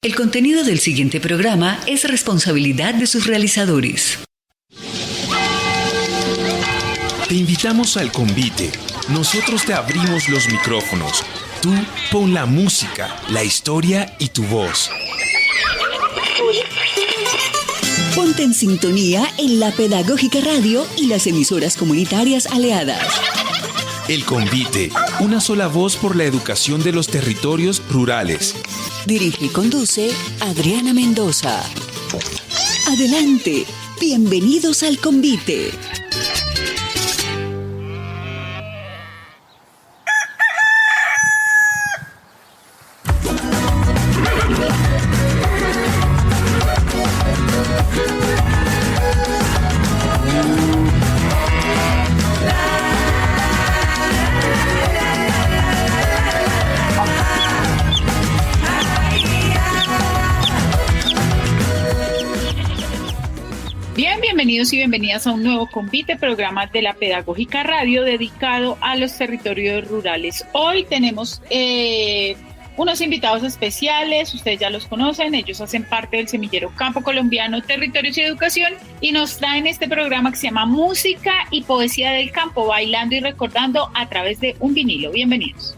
El contenido del siguiente programa es responsabilidad de sus realizadores. Te invitamos al convite. Nosotros te abrimos los micrófonos. Tú pon la música, la historia y tu voz. Ponte en sintonía en la Pedagógica Radio y las emisoras comunitarias aliadas. El convite, una sola voz por la educación de los territorios rurales. Dirige y conduce Adriana Mendoza. Adelante, bienvenidos al convite. Bienvenidos y bienvenidas a un nuevo convite, programa de la Pedagógica Radio dedicado a los territorios rurales. Hoy tenemos unos invitados especiales, ustedes ya los conocen, ellos hacen parte del semillero Campo Colombiano, Territorios y Educación, y nos traen este programa que se llama Música y Poesía del Campo, bailando y recordando a través de un vinilo. Bienvenidos.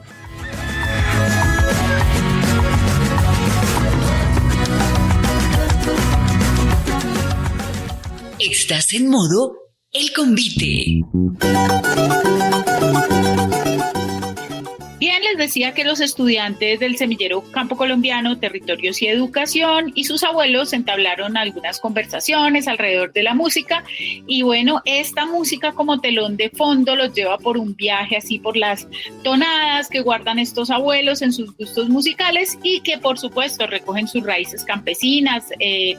Estás en modo El Convite. Bien, les decía que los estudiantes del semillero Campo Colombiano, Territorios y Educación y sus abuelos entablaron algunas conversaciones alrededor de la música y bueno, esta música como telón de fondo los lleva por un viaje así por las tonadas que guardan estos abuelos en sus gustos musicales y que por supuesto recogen sus raíces campesinas,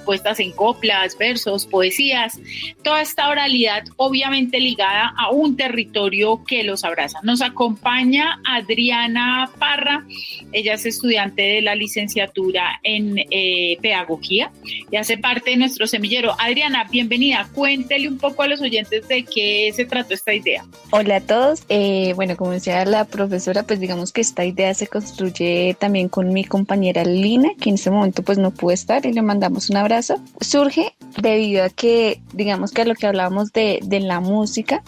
puestas en coplas, versos, poesías, toda esta oralidad obviamente ligada a un territorio que los abraza. Nos acompaña Adriana Parra, ella es estudiante de la licenciatura en Pedagogía y hace parte de nuestro semillero. Adriana, bienvenida, cuéntele un poco a los oyentes de qué se trató esta idea. Hola a todos, bueno, como decía la profesora, pues digamos que esta idea se construye también con mi compañera Lina, que en ese momento pues no pudo estar y le mandamos un abrazo. Surge debido a que, digamos que a lo que hablábamos de la música,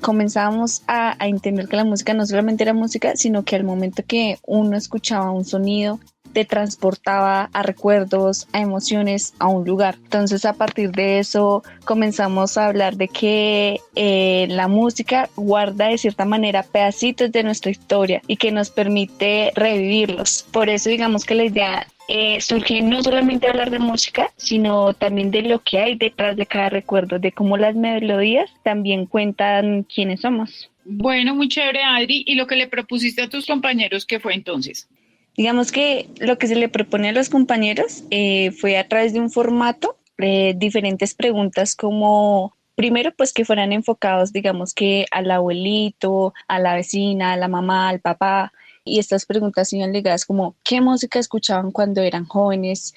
comenzábamos a entender que la música no solamente era música, sino que al momento que uno escuchaba un sonido, te transportaba a recuerdos, a emociones, a un lugar. Entonces a partir de eso comenzamos a hablar de que la música guarda de cierta manera pedacitos de nuestra historia y que nos permite revivirlos. Por eso digamos que la idea surge no solamente hablar de música, sino también de lo que hay detrás de cada recuerdo, de cómo las melodías también cuentan quiénes somos. Bueno, muy chévere, Adri. ¿Y lo que le propusiste a tus compañeros qué fue entonces? Digamos que lo que se le propone a los compañeros fue a través de un formato, diferentes preguntas como, primero pues que fueran enfocados digamos que al abuelito, a la vecina, a la mamá, al papá. Y estas preguntas iban ligadas como ¿qué música escuchaban cuando eran jóvenes?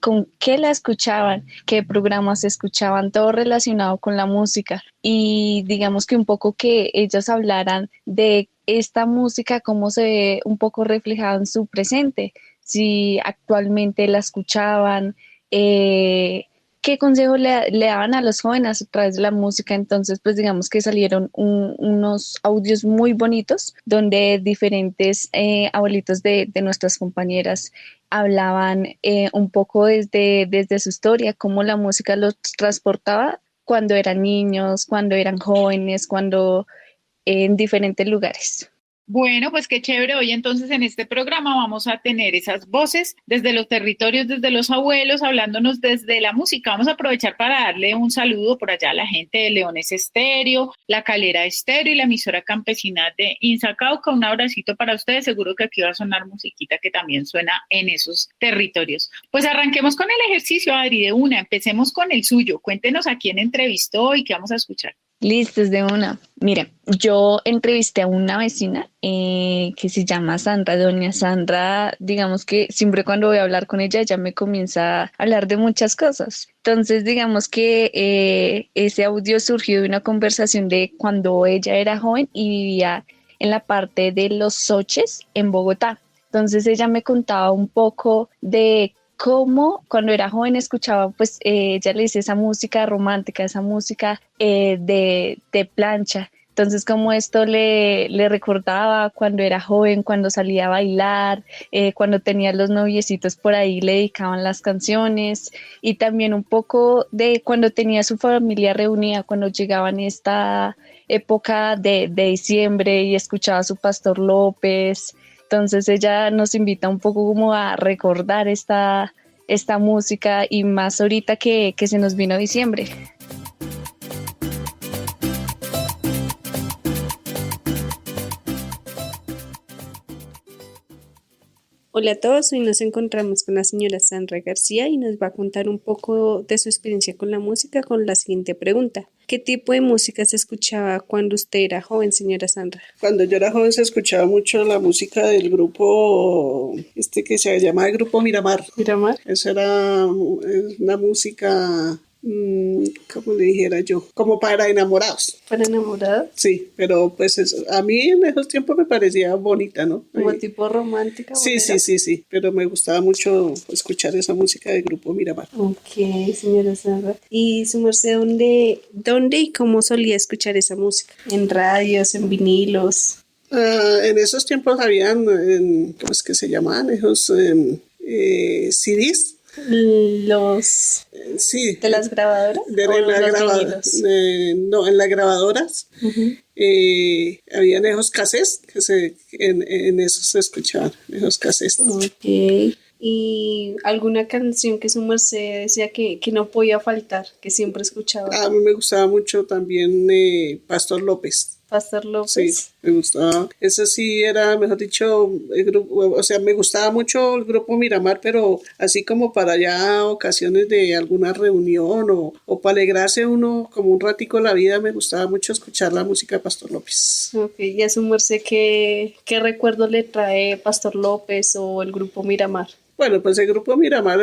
¿Con qué la escuchaban? ¿Qué programas escuchaban? Todo relacionado con la música. Y digamos que un poco que ellos hablaran de esta música, cómo se ve un poco reflejada en su presente. Si actualmente la escuchaban, ¿qué consejo le daban a los jóvenes a través de la música? Entonces, pues digamos que salieron unos audios muy bonitos donde diferentes abuelitos de nuestras compañeras hablaban un poco desde su historia, cómo la música los transportaba cuando eran niños, cuando eran jóvenes, cuando en diferentes lugares. Bueno, pues qué chévere. Hoy entonces en este programa vamos a tener esas voces desde los territorios, desde los abuelos, hablándonos desde la música. Vamos a aprovechar para darle un saludo por allá a la gente de Leones Estéreo, La Calera Estéreo y la emisora campesina de Inzacauca. Un abracito para ustedes. Seguro que aquí va a sonar musiquita que también suena en esos territorios. Pues arranquemos con el ejercicio, Adri, de una. Empecemos con el suyo. Cuéntenos a quién entrevistó y qué vamos a escuchar. Listos de una. Mira, yo entrevisté a una vecina que se llama Sandra. Doña Sandra, digamos que siempre cuando voy a hablar con ella, ella me comienza a hablar de muchas cosas. Entonces, digamos que ese audio surgió de una conversación de cuando ella era joven y vivía en la parte de Los Soches, en Bogotá. Entonces ella me contaba un poco de cómo cuando era joven escuchaba, pues ella le dice esa música romántica, esa música de plancha. Entonces como esto le recordaba cuando era joven, cuando salía a bailar, cuando tenía los noviecitos por ahí le dedicaban las canciones, y también un poco de cuando tenía su familia reunida, cuando llegaba en esta época de diciembre y escuchaba a su Pastor López. Entonces ella nos invita un poco como a recordar esta música, y más ahorita que se nos vino diciembre. Hola a todos, hoy nos encontramos con la señora Sandra García y nos va a contar un poco de su experiencia con la música con la siguiente pregunta. ¿Qué tipo de música se escuchaba cuando usted era joven, señora Sandra? Cuando yo era joven se escuchaba mucho la música del grupo, que se llama el Grupo Miramar. ¿Miramar? Esa era una música, ¿cómo le dijera yo? Como para enamorados. ¿Para enamorados? Sí, pero pues a mí en esos tiempos me parecía bonita, ¿no? ¿Como tipo romántica? Sí, pero me gustaba mucho escuchar esa música del Grupo Miramar. Ok, señora Sandra. ¿Y su merced dónde y cómo solía escuchar esa música? ¿En radios, en vinilos? En esos tiempos habían, ¿cómo es que se llamaban? Esos CDs. Sí, ¿de las grabadoras? En las grabadoras. Uh-huh. Habían esos cassettes en esos se escuchaban, esos cassettes. Ok. ¿Y alguna canción que su merced decía que no podía faltar, que siempre escuchaba? A mí me gustaba mucho también Pastor López. Pastor López. Sí, me gustaba. Ese sí era, mejor dicho, el grupo, o sea, me gustaba mucho el Grupo Miramar, pero así como para ya ocasiones de alguna reunión o para alegrarse uno como un ratico la vida, me gustaba mucho escuchar la música de Pastor López. Ok, y a su merced, ¿qué recuerdo le trae Pastor López o el Grupo Miramar? Bueno, pues el Grupo Miramar,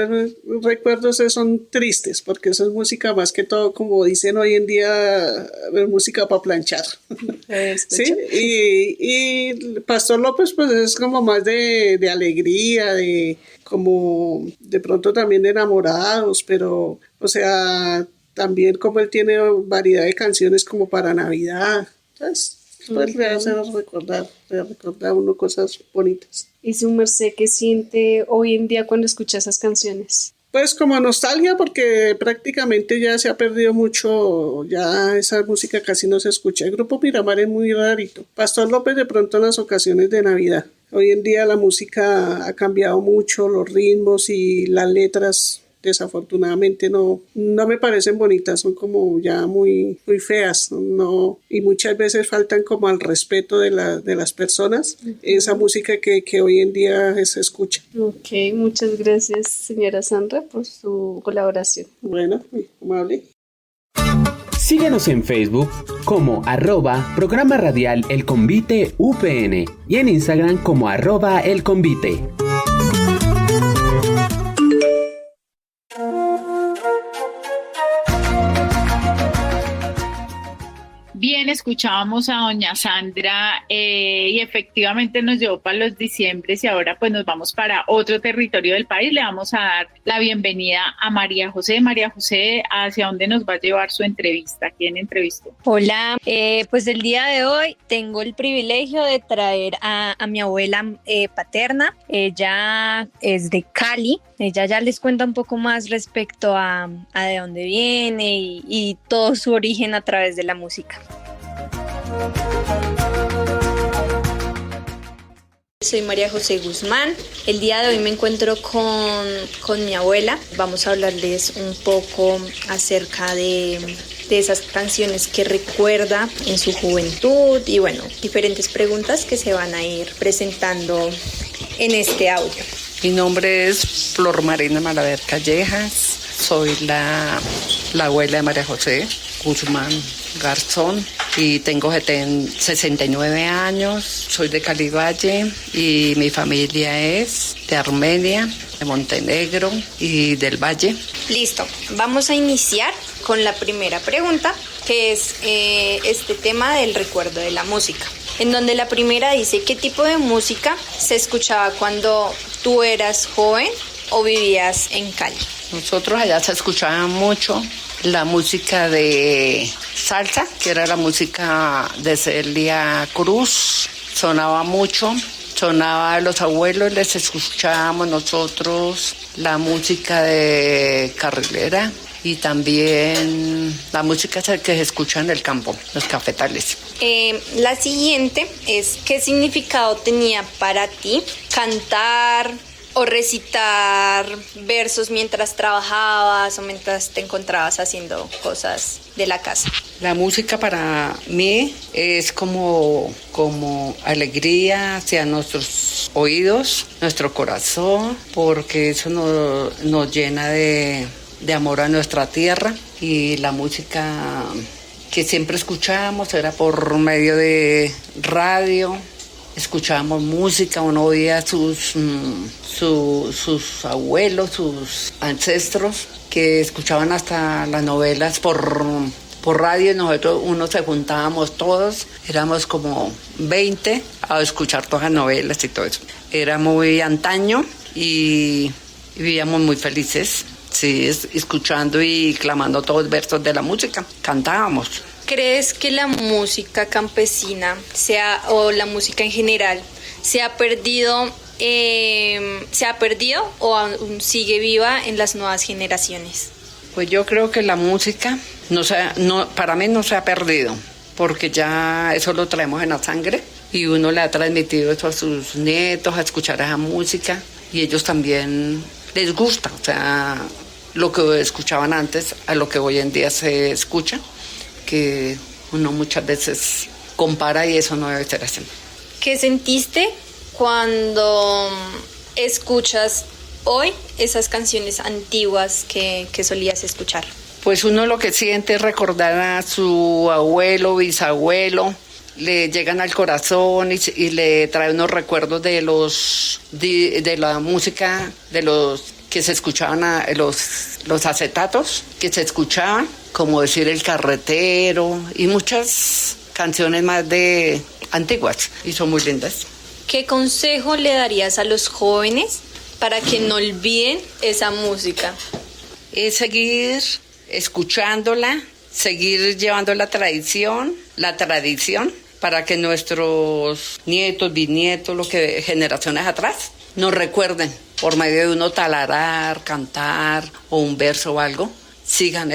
recuerdos son tristes, porque eso es música más que todo, como dicen hoy en día, música para planchar. Sí, y Pastor López, pues es como más de alegría, como de pronto también de enamorados, pero, o sea, también como él tiene variedad de canciones como para Navidad, ¿sabes? Pues le hace recordar uno cosas bonitas. ¿Y su merced qué siente hoy en día cuando escucha esas canciones? Pues como nostalgia, porque prácticamente ya se ha perdido mucho, ya esa música casi no se escucha. El Grupo Miramar es muy rarito. Pastor López de pronto en las ocasiones de Navidad. Hoy en día la música ha cambiado mucho, los ritmos y las letras desafortunadamente no me parecen bonitas, son como ya muy, muy feas, no, y muchas veces faltan como al respeto de las personas, esa música que hoy en día se escucha. Ok, muchas gracias señora Sandra por su colaboración. Bueno, muy amable. Síguenos en Facebook como @programa radial El Convite UPN y en Instagram como @El Convite. Bien, escuchábamos a doña Sandra y efectivamente nos llevó para los diciembres y ahora pues nos vamos para otro territorio del país. Le vamos a dar la bienvenida a María José. María José, ¿hacia dónde nos va a llevar su entrevista? ¿Quién entrevistó? Hola, pues el día de hoy tengo el privilegio de traer a mi abuela paterna. Ella es de Cali. Ella ya les cuenta un poco más respecto a de dónde viene y todo su origen a través de la música. Soy María José Guzmán. El día de hoy me encuentro con mi abuela. Vamos a hablarles un poco acerca de esas canciones que recuerda en su juventud y bueno, diferentes preguntas que se van a ir presentando en este audio. Mi nombre es Flor Marina Malaver Callejas, soy la abuela de María José Guzmán Garzón y tengo 69 años, soy de Cali Valle y mi familia es de Armenia, de Montenegro y del Valle. Listo, vamos a iniciar con la primera pregunta, que es este tema del recuerdo de la música. en donde la primera dice: ¿qué tipo de música se escuchaba cuando tú eras joven o vivías en Cali? Nosotros allá se escuchaba mucho la música de salsa, que era la música de Celia Cruz, sonaba mucho. Sonaba a los abuelos, les escuchábamos nosotros la música de carrilera y también la música que se escucha en el campo, los cafetales. La siguiente es: ¿qué significado tenía para ti cantar o recitar versos mientras trabajabas o mientras te encontrabas haciendo cosas de la casa? La música para mí es como alegría hacia nuestros oídos, nuestro corazón, porque eso nos llena de amor a nuestra tierra. Y la música que siempre escuchábamos era por medio de radio. Escuchábamos música, uno oía sus abuelos, sus ancestros, que escuchaban hasta las novelas por radio, y nosotros se juntábamos todos, éramos como 20 a escuchar todas las novelas y todo eso. Era muy antaño y vivíamos muy felices, sí, escuchando y clamando todos los versos de la música, cantábamos. ¿Crees que la música campesina o la música en general se ha perdido o aún sigue viva en las nuevas generaciones? Pues yo creo que la música para mí no se ha perdido, porque ya eso lo traemos en la sangre y uno le ha transmitido eso a sus nietos, a escuchar esa música, y ellos también les gusta, o sea, lo que escuchaban antes a lo que hoy en día se escucha, que uno muchas veces compara y eso no debe ser así. ¿Qué sentiste cuando escuchas hoy esas canciones antiguas que solías escuchar? Pues uno lo que siente es recordar a su abuelo, bisabuelo, le llegan al corazón y le trae unos recuerdos de la música, de los que se escuchaban, los acetatos que se escuchaban, como decir El Carretero y muchas canciones más de antiguas, y son muy lindas. ¿Qué consejo le darías a los jóvenes para que no olviden esa música? Es seguir escuchándola, seguir llevando la tradición, para que nuestros nietos, bisnietos, generaciones atrás, nos recuerden por medio de uno talarar, cantar o un verso o algo, sigan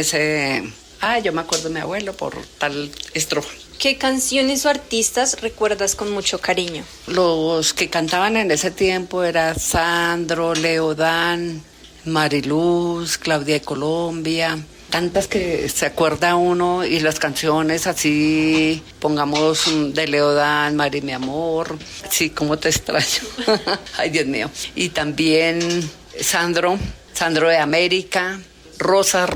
yo me acuerdo de mi abuelo por tal estrofa. ¿Qué canciones o artistas recuerdas con mucho cariño? Los que cantaban en ese tiempo eran Sandro, Leodán, Mariluz, Claudia de Colombia, tantas que se acuerda uno, y las canciones así, pongamos de Leodán, Mari mi amor, sí, cómo te extraño, ay Dios mío, y también Sandro de América, Rosa,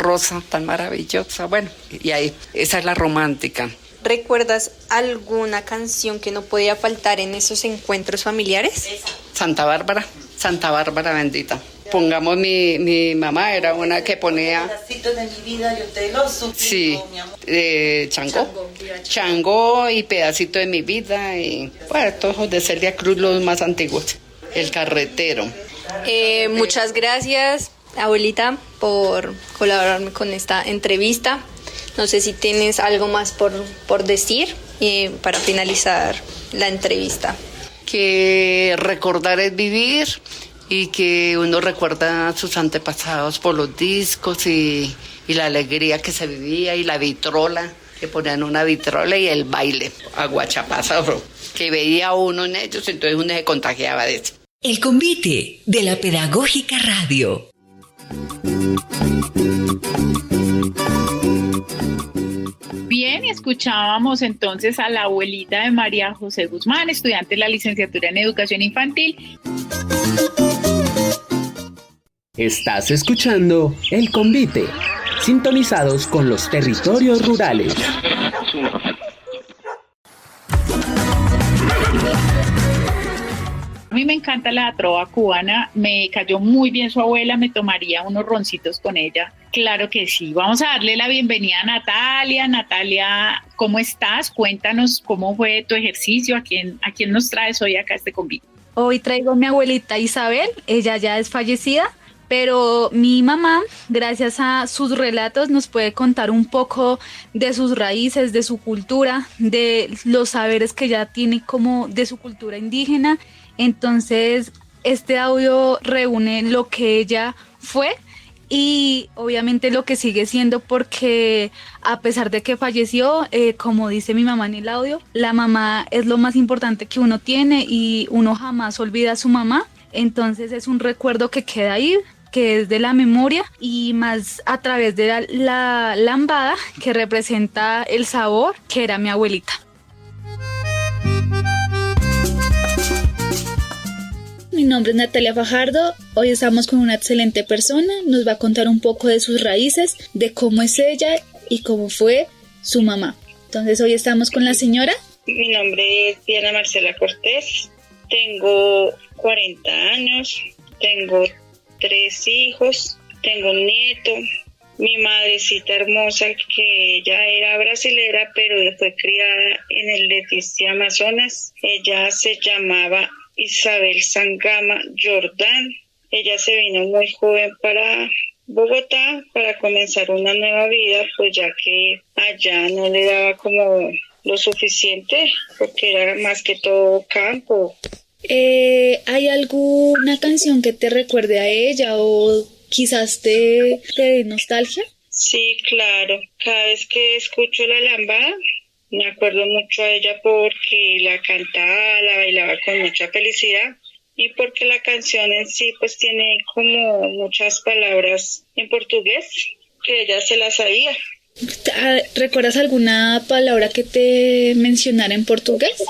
tan maravillosa, bueno, y ahí, esa es la romántica. ¿Recuerdas alguna canción que no podía faltar en esos encuentros familiares? Santa Bárbara bendita. Pongamos mi mamá era una que ponía pedacitos de mi vida, yo te lo suplico, sí, mi amor. Changó y Pedacito de mi vida, y bueno, todos de Celia Cruz, los más antiguos. El Carretero. Muchas gracias, abuelita, por colaborarme con esta entrevista. No sé si tienes algo más por decir para finalizar la entrevista. Que recordar es vivir, y que uno recuerda a sus antepasados por los discos y la alegría que se vivía, y la vitrola, que ponían una vitrola, y el baile, aguachapasa, que veía uno en ellos, entonces uno se contagiaba de eso. El convite de la Pedagógica Radio. Bien, escuchábamos entonces a la abuelita de María José Guzmán, estudiante de la licenciatura en Educación Infantil. Estás escuchando El Convite, sintonizados con los territorios rurales. mí me encanta la trova cubana, me cayó muy bien su abuela, me tomaría unos roncitos con ella. Claro que sí. Vamos a darle la bienvenida a Natalia. Natalia, ¿cómo estás? Cuéntanos cómo fue tu ejercicio, a quién nos traes hoy acá a este convite. Hoy traigo a mi abuelita Isabel, ella ya es fallecida, pero mi mamá, gracias a sus relatos, nos puede contar un poco de sus raíces, de su cultura, de los saberes que ella tiene como de su cultura indígena. Entonces, este audio reúne lo que ella fue y obviamente lo que sigue siendo, porque a pesar de que falleció, como dice mi mamá en el audio, la mamá es lo más importante que uno tiene y uno jamás olvida a su mamá. Entonces es un recuerdo que queda ahí, que es de la memoria y más a través de la lambada que representa el sabor que era mi abuelita. Mi nombre es Natalia Fajardo, hoy estamos con una excelente persona, nos va a contar un poco de sus raíces, de cómo es ella y cómo fue su mamá. Entonces hoy estamos con la señora. Mi nombre es Diana Marcela Cortés, tengo 40 años, tengo 3 hijos, tengo un nieto. Mi madrecita hermosa, que ella era brasilera, pero fue criada en el Leticia, Amazonas. Ella se llamaba Isabel Sangama Jordán. Ella se vino muy joven para Bogotá para comenzar una nueva vida, pues ya que allá no le daba como lo suficiente, porque era más que todo campo. ¿Hay alguna canción que te recuerde a ella o quizás te dé nostalgia? Sí, claro. Cada vez que escucho la lambada, me acuerdo mucho a ella porque la cantaba, la bailaba con mucha felicidad y porque la canción en sí pues tiene como muchas palabras en portugués que ella se las sabía. ¿Recuerdas alguna palabra que te mencionara en portugués?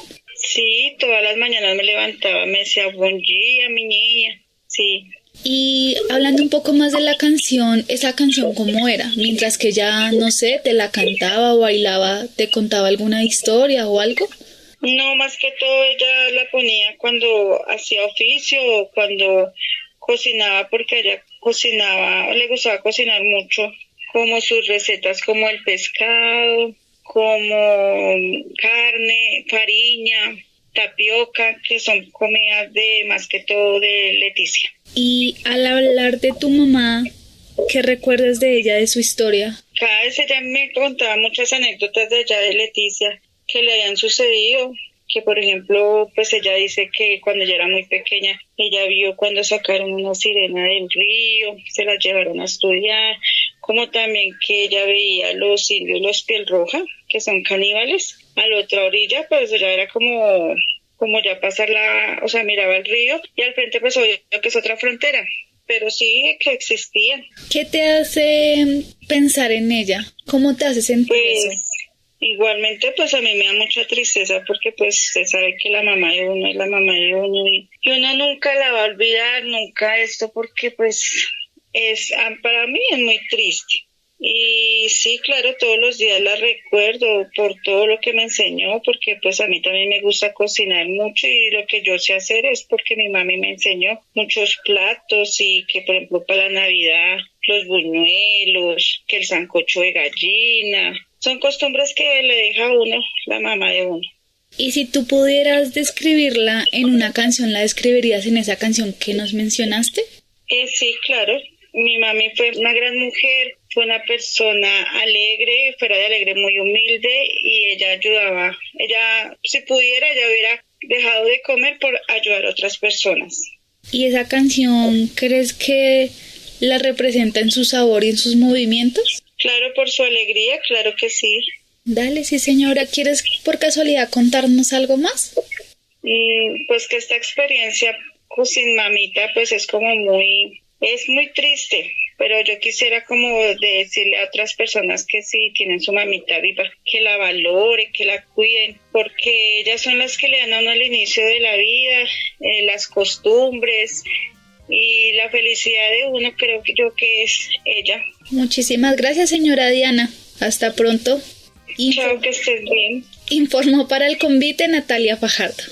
Sí, todas las mañanas me levantaba, me decía buen día, mi niña, sí. Y hablando un poco más de la canción, ¿esa canción cómo era? Mientras que ella, no sé, te la cantaba o bailaba, ¿te contaba alguna historia o algo? No, más que todo ella la ponía cuando hacía oficio o cuando cocinaba, porque ella cocinaba, le gustaba cocinar mucho, como sus recetas como el pescado, como carne, fariña, tapioca, que son comidas de más que todo de Leticia. Y al hablar de tu mamá, ¿qué recuerdas de ella, de su historia? Cada vez ella me contaba muchas anécdotas de allá de Leticia que le habían sucedido, que por ejemplo, pues ella dice que cuando ella era muy pequeña, ella vio cuando sacaron una sirena del río, se la llevaron a estudiar, como también que ella veía los indios, los piel roja, que son caníbales, a la otra orilla, pues ella era como ya pasar o sea, miraba el río y al frente pues obvio que es otra frontera, pero sí que existía. ¿Qué te hace pensar en ella? ¿Cómo te hace sentir eso? Igualmente pues a mí me da mucha tristeza porque pues se sabe que la mamá de uno es la mamá de uno y uno nunca la va a olvidar, nunca esto, porque pues para mí es muy triste. Y sí, claro, todos los días la recuerdo por todo lo que me enseñó, porque pues a mí también me gusta cocinar mucho y lo que yo sé hacer es porque mi mami me enseñó muchos platos y que por ejemplo para la Navidad los buñuelos, que el sancocho de gallina, son costumbres que le deja a uno la mamá de uno. Y si tú pudieras describirla en una canción, ¿la describirías en esa canción que nos mencionaste? Sí, claro. Mi mami fue una gran mujer, fue una persona alegre, fuera de alegre, muy humilde y ella ayudaba. Ella, si pudiera, ella hubiera dejado de comer por ayudar a otras personas. ¿Y esa canción crees que la representa en su sabor y en sus movimientos? Claro, por su alegría, claro que sí. Dale, sí señora. ¿Quieres por casualidad contarnos algo más? Pues que esta experiencia sin mamita pues es muy triste, pero yo quisiera como decirle a otras personas que sí tienen su mamita viva, que la valoren, que la cuiden, porque ellas son las que le dan a uno el inicio de la vida, las costumbres y la felicidad de uno, creo que es ella. Muchísimas gracias, señora Diana. Hasta pronto. Chao, que estés bien. Informó para el convite Natalia Fajardo.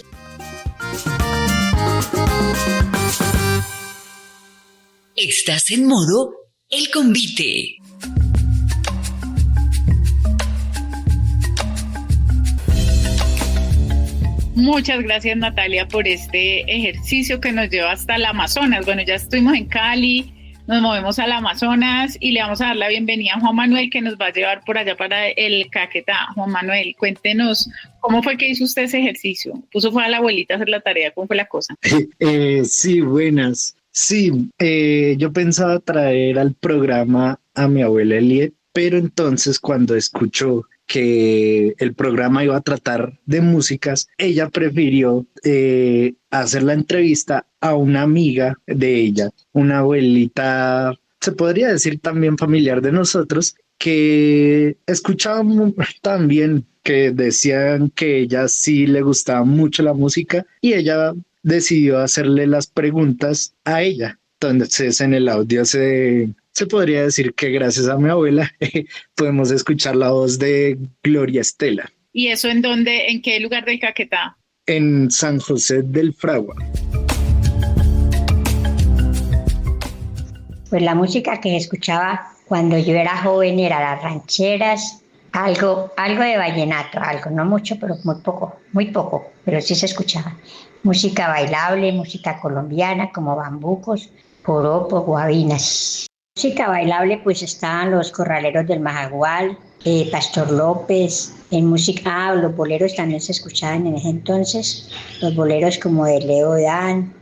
Estás en modo El Convite. Muchas gracias, Natalia, por este ejercicio que nos lleva hasta el Amazonas. Bueno, ya estuvimos en Cali, nos movemos al Amazonas y le vamos a dar la bienvenida a Juan Manuel, que nos va a llevar por allá para el Caquetá. Juan Manuel, cuéntenos, ¿cómo fue que hizo usted ese ejercicio? ¿Puso a la abuelita a hacer la tarea? ¿Cómo fue la cosa? Sí, buenas. Sí, yo pensaba traer al programa a mi abuela Eliet, pero entonces cuando escuchó que el programa iba a tratar de músicas, ella prefirió hacer la entrevista a una amiga de ella, una abuelita, se podría decir también familiar de nosotros, que escuchaban también, que decían que ella sí le gustaba mucho la música y ella decidió hacerle las preguntas a ella. Entonces en el audio se podría decir que gracias a mi abuela podemos escuchar la voz de Gloria Estela. ¿Y eso en dónde, en qué lugar del Caquetá? En San José del Fragua. Pues la música que escuchaba cuando yo era joven era las rancheras, algo de vallenato, algo, no mucho, pero muy poco, pero sí se escuchaba. Música bailable, música colombiana como bambucos, joropos, guabinas. Música bailable pues estaban los corraleros del Majagual, Pastor López, los boleros también se escuchaban en ese entonces, los boleros como de Leo Dan,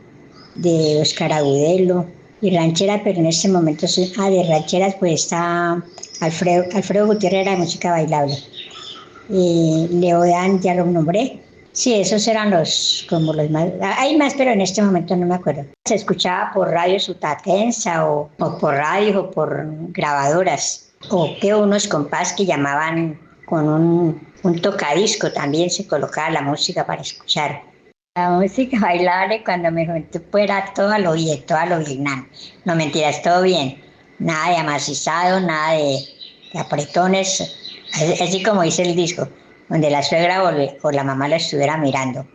de Oscar Agudelo, y ranchera, pero en este momento de rancheras pues está Alfredo Gutiérrez, era de música bailable, Leo Dan ya lo nombré. Sí, esos eran los más. Hay más, pero en este momento no me acuerdo. Se escuchaba por radio Sutatensa o por radio o por grabadoras. O que unos compás que llamaban con un tocadisco también se colocaba la música para escuchar. La música bailable cuando me juventud pues era todo a lo bien. No mentiras, todo bien. Nada de amacizado, nada de apretones, así como dice el disco, donde la suegra o la mamá lo estuviera mirando.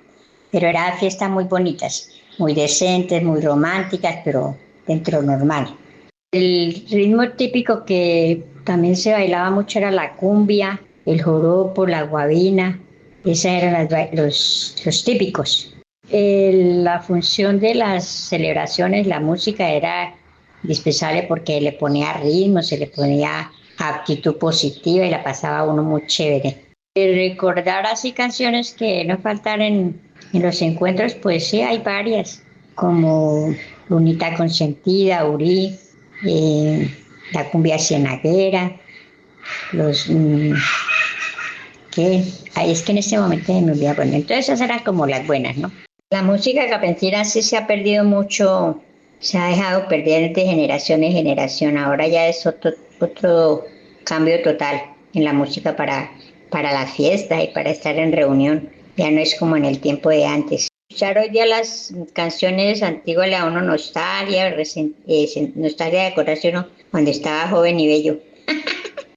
Pero eran fiestas muy bonitas, muy decentes, muy románticas, pero dentro normal. El ritmo típico que también se bailaba mucho era la cumbia, el joropo, la guabina, esos eran los típicos. La función de las celebraciones, la música era indispensable porque le ponía ritmo, se le ponía actitud positiva y la pasaba uno muy chévere. Recordar así canciones que no faltan en los encuentros, pues sí, hay varias, como Lunita Consentida, Urí, la cumbia cienaguera, es que en este momento me olvidé. Bueno, entonces esas eran como las buenas, ¿no? La música capencina sí se ha perdido mucho, se ha dejado perder de generación en generación, ahora ya es otro cambio total en la música para la fiesta y para estar en reunión, ya no es como en el tiempo de antes. Escuchar hoy día las canciones antiguas le da a uno nostalgia, nostalgia de acordarse uno cuando estaba joven y bello.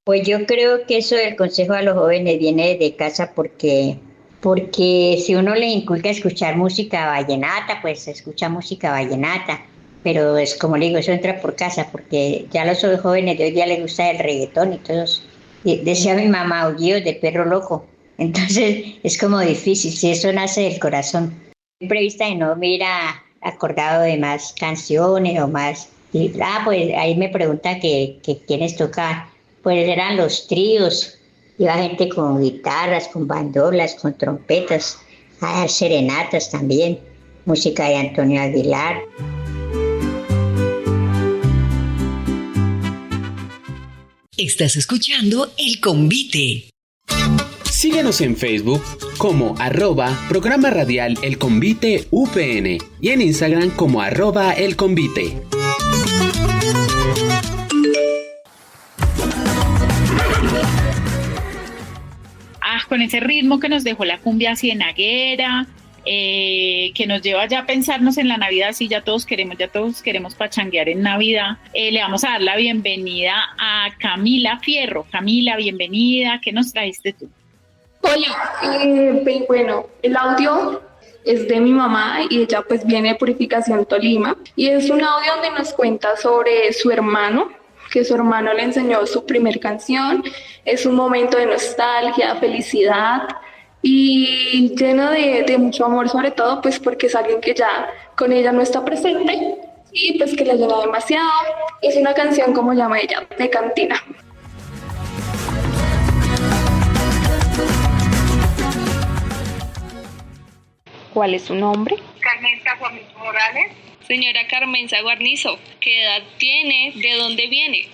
Pues yo creo que eso del consejo a los jóvenes viene de casa porque si uno le inculca escuchar música vallenata, pues escucha música vallenata, pero es como le digo, eso entra por casa, porque ya los jóvenes de hoy día les gusta el reggaetón y todos. Decía mi mamá, aullidos de perro loco. Entonces es como difícil, si eso nace del corazón. Siempre vista de no me hubiera acordado de más canciones o más. Pues ahí me pregunta que quiénes tocaban. Pues eran los tríos, iba gente con guitarras, con bandolas, con trompetas, serenatas también, música de Antonio Aguilar. Estás escuchando El Convite. Síguenos en Facebook como @programa radial El Convite UPN y en Instagram como @El Convite. Con ese ritmo que nos dejó la cumbia cienaguera, que nos lleva ya a pensarnos en la Navidad, sí, ya todos queremos pachanguear en Navidad. Le vamos a dar la bienvenida a Camila Fierro. Camila, bienvenida, ¿qué nos trajiste tú? Hola, bueno, el audio es de mi mamá y ella pues viene de Purificación Tolima y es un audio donde nos cuenta sobre su hermano, que su hermano le enseñó su primer canción. Es un momento de nostalgia, felicidad y lleno de mucho amor, sobre todo pues porque es alguien que ya con ella no está presente y pues que la llena demasiado. Es una canción, como llama ella, de cantina. ¿Cuál es su nombre? Carmenza Guarnizo Morales. Señora Carmenza Guarnizo, ¿qué edad tiene? ¿De dónde viene?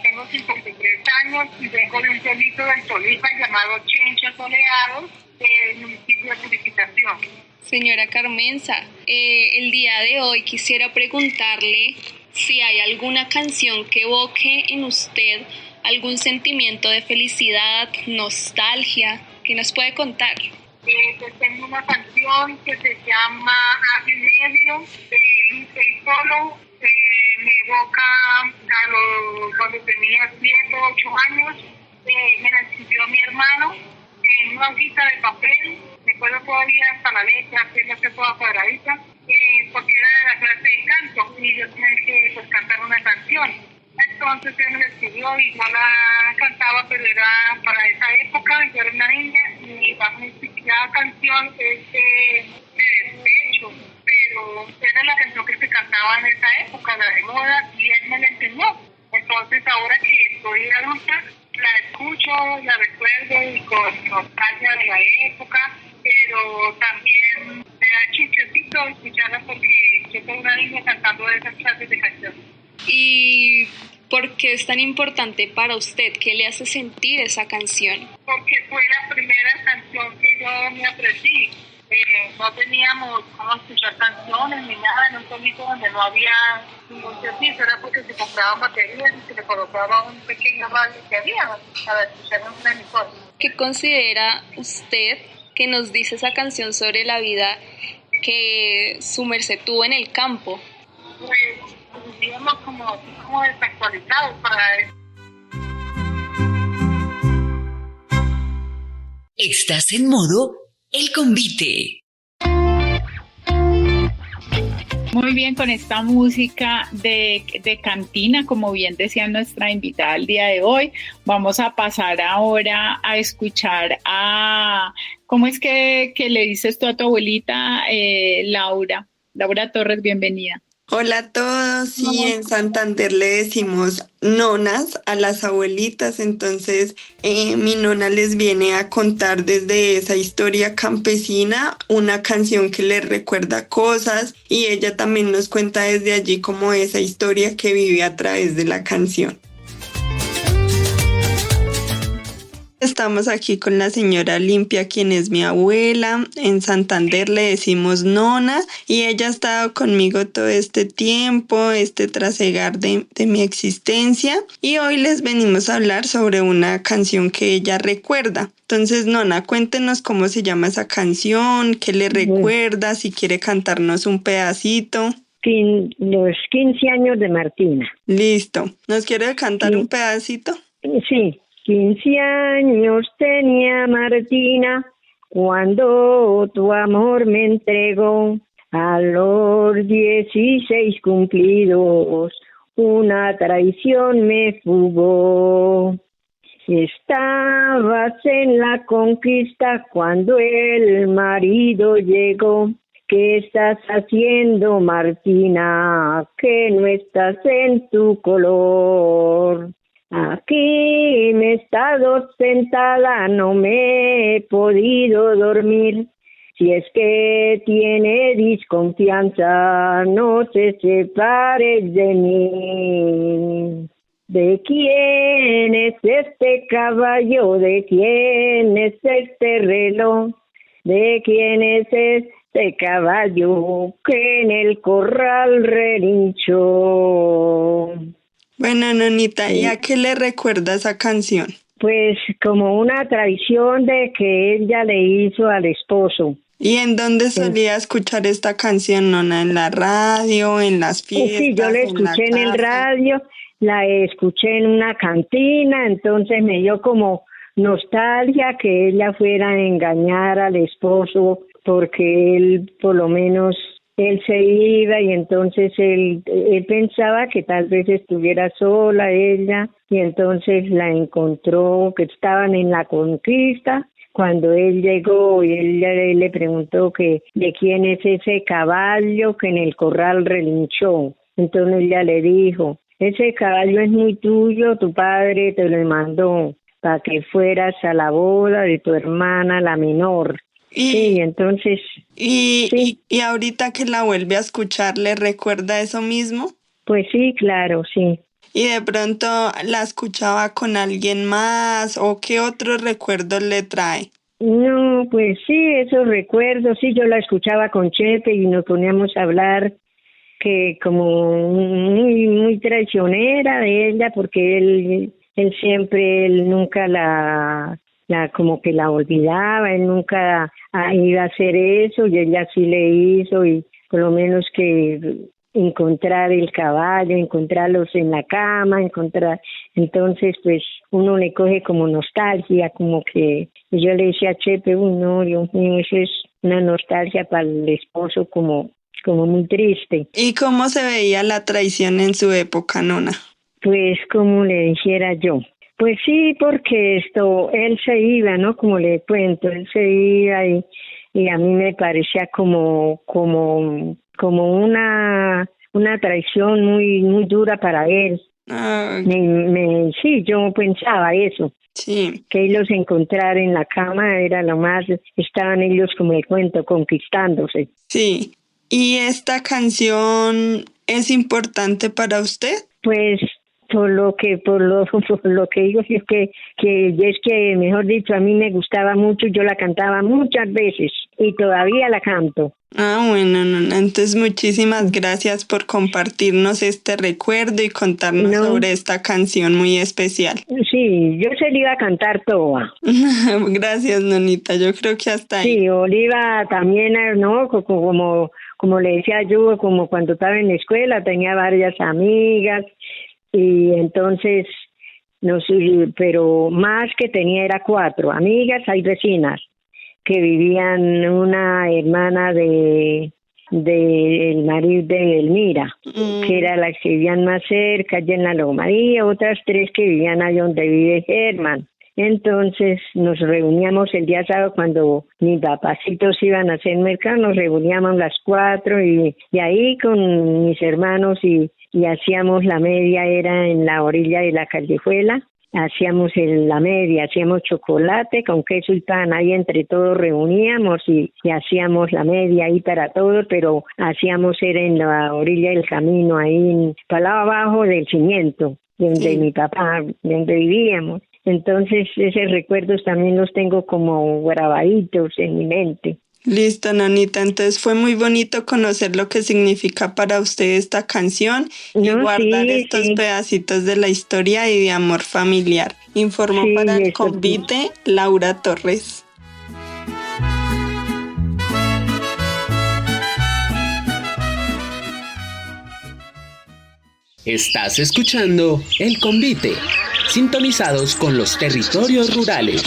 Tengo 53 años y vengo de un pueblito del Tolima llamado Chencha Soleado, del municipio de Purificación. Señora Carmenza, el día de hoy quisiera preguntarle si hay alguna canción que evoque en usted algún sentimiento de felicidad, nostalgia, que nos puede contar. Pues tengo una canción que se llama Año y Medio, de Luce y Solo. Me evoca cuando tenía 7 o 8 años. Me la escribió mi hermano en una hojita de papel. Me acuerdo todavía hasta la letra, hacerla toda cuadradita, porque era de la clase de canto y yo tenía que pues, cantar una canción. Entonces él me la escribió y yo la cantaba, pero era para esa época, yo era una niña y la canción es de despecho, pero era la canción que se cantaba en esa época, la de moda, y él me la enseñó. Entonces ahora que soy adulta, la escucho, la recuerdo y con nostalgia de la época, pero también me da chichecito escucharla porque yo soy una niña cantando de esas clases de canciones. ¿Y por qué es tan importante para usted? ¿Qué le hace sentir esa canción? Porque fue la primera canción que yo me aprendí. No teníamos cómo escuchar canciones ni nada en un pueblito donde no había ningún servicio, era porque se compraban baterías y se le colocaba un pequeño radio que había para escuchar una emisora. ¿Qué considera usted que nos dice esa canción sobre la vida que su merced tuvo en el campo? Pues vivíamos como desactualizados para eso. Estás en modo El Convite. Muy bien, con esta música de cantina, como bien decía nuestra invitada el día de hoy, vamos a pasar ahora a escuchar a, ¿cómo es que le dices tú a tu abuelita, Laura Torres? Bienvenida. Hola a todos, sí, en Santander le decimos nonas a las abuelitas, entonces mi nona les viene a contar desde esa historia campesina una canción que les recuerda cosas y ella también nos cuenta desde allí como esa historia que vive a través de la canción. Estamos aquí con la señora Limpia, quien es mi abuela. En Santander le decimos nona y ella ha estado conmigo todo este tiempo, este trasegar de mi existencia. Y hoy les venimos a hablar sobre una canción que ella recuerda. Entonces, nona, cuéntenos cómo se llama esa canción, qué le recuerda, si quiere cantarnos un pedacito. Los 15 años de Martina. Listo. ¿Nos quiere cantar un pedacito? Sí. 15 años tenía Martina cuando tu amor me entregó. A los 16 cumplidos una traición me fugó. Estabas en la conquista cuando el marido llegó. ¿Qué estás haciendo, Martina? Que no estás en tu color. Aquí me he estado sentada, no me he podido dormir. Si es que tiene desconfianza, no se separe de mí. ¿De quién es este caballo? ¿De quién es este reloj? ¿De quién es este caballo que en el corral relinchó? Bueno, nonita, ¿y a qué le recuerda esa canción? Pues como una tradición de que ella le hizo al esposo. ¿Y en dónde solía escuchar esta canción, nona? ¿En la radio, en las fiestas? Sí, yo la escuché en el radio, la escuché en una cantina, entonces me dio como nostalgia que ella fuera a engañar al esposo porque él por lo menos él se iba y entonces él pensaba que tal vez estuviera sola ella y entonces la encontró que estaban en la conquista. Cuando él llegó y él le preguntó que de quién es ese caballo que en el corral relinchó. Entonces ella le dijo, ese caballo es muy tuyo, tu padre te lo mandó para que fueras a la boda de tu hermana, la menor. Sí, entonces... Y ahorita que la vuelve a escuchar, ¿le recuerda eso mismo? Pues sí, claro, sí. ¿Y de pronto la escuchaba con alguien más o qué otros recuerdos le trae? No, pues sí, esos recuerdos, sí, yo la escuchaba con Chepe y nos poníamos a hablar que como muy traicionera de ella porque él nunca la como que la olvidaba, él nunca iba a hacer eso y ella sí le hizo y por lo menos que encontrar el caballo, encontrarlos en la cama, entonces pues uno le coge como nostalgia, como que yo le decía a Chepe, no, Dios mío, eso es una nostalgia para el esposo como muy triste. ¿Y cómo se veía la traición en su época, Nona? Pues como le dijera yo, pues sí, porque él se iba, ¿no? Como le cuento, él se iba y a mí me parecía como una traición muy dura para él. Sí, yo pensaba eso. Sí. Que ellos encontrar en la cama era lo más, estaban ellos como el cuento, conquistándose. Sí. ¿Y esta canción es importante para usted? Pues por lo que digo yo que es que mejor dicho a mí me gustaba mucho, yo la cantaba muchas veces y todavía la canto. Bueno, Nona, entonces muchísimas gracias por compartirnos este recuerdo y contarnos sobre esta canción muy especial. Sí, yo se la iba a cantar toda. Gracias, Nonita, yo creo que hasta ahí. Sí, Oliva también, ¿no? Como le decía yo, como cuando estaba en la escuela tenía varias amigas y entonces, pero más que tenía era 4 amigas, hay vecinas que vivían, una hermana del marido de Elmira, que era la que vivían más cerca, allá en la Lomaría, otras 3 que vivían allá donde vive Germán. Entonces nos reuníamos el día sábado cuando mis papacitos iban a hacer mercado, nos reuníamos las 4 y ahí con mis hermanos y hacíamos la media, era en la orilla de la Callejuela. Hacíamos la media, hacíamos chocolate con queso y pan, ahí entre todos reuníamos y hacíamos la media ahí para todos, pero era en la orilla del camino, ahí para lado abajo del cimiento, donde mi papá, donde vivíamos. Entonces esos recuerdos también los tengo como grabaditos en mi mente. Listo, Nonita, entonces fue muy bonito conocer lo que significa para usted esta canción y guardar estos pedacitos de la historia y de amor familiar. Informó para el convite Laura Torres. Estás escuchando El Convite, sintonizados con los territorios rurales.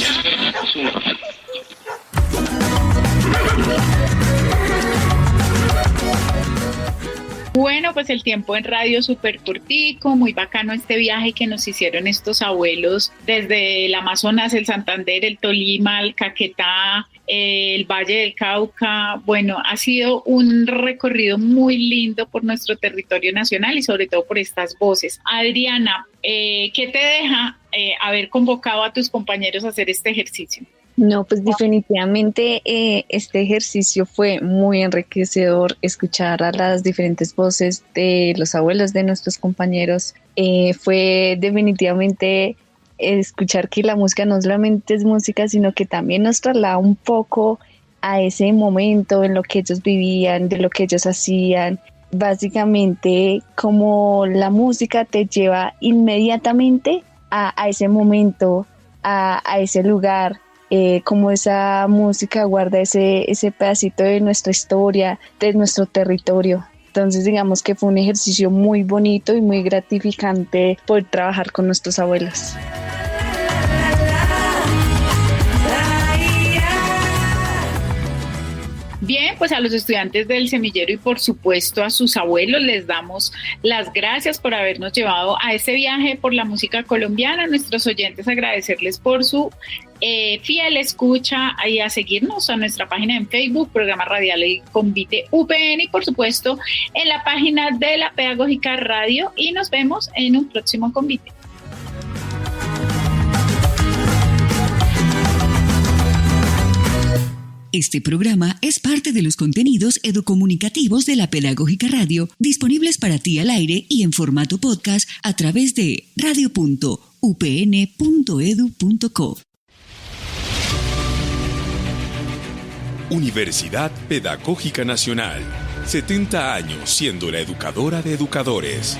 Bueno, pues el tiempo en radio súper cortico, muy bacano este viaje que nos hicieron estos abuelos desde el Amazonas, el Santander, el Tolima, el Caquetá, el Valle del Cauca. Bueno, ha sido un recorrido muy lindo por nuestro territorio nacional y sobre todo por estas voces. Adriana, ¿qué te deja haber convocado a tus compañeros a hacer este ejercicio? No, pues definitivamente este ejercicio fue muy enriquecedor, escuchar a las diferentes voces de los abuelos de nuestros compañeros. Fue definitivamente escuchar que la música no solamente es música, sino que también nos traslada un poco a ese momento en lo que ellos vivían, de lo que ellos hacían. Básicamente, como la música te lleva inmediatamente a ese momento, a ese lugar. Como esa música guarda ese pedacito de nuestra historia, de nuestro territorio. Entonces digamos que fue un ejercicio muy bonito y muy gratificante poder trabajar con nuestros abuelos. Bien, pues a los estudiantes del semillero y por supuesto a sus abuelos les damos las gracias por habernos llevado a este viaje por la música colombiana. A nuestros oyentes agradecerles por su fiel escucha y a seguirnos a nuestra página en Facebook, Programa Radial El Convite UPN, y por supuesto en la página de la Pedagógica Radio, y nos vemos en un próximo convite. Este programa es parte de los contenidos educomunicativos de la Pedagógica Radio, disponibles para ti al aire y en formato podcast a través de radio.upn.edu.co. Universidad Pedagógica Nacional, 70 años siendo la educadora de educadores.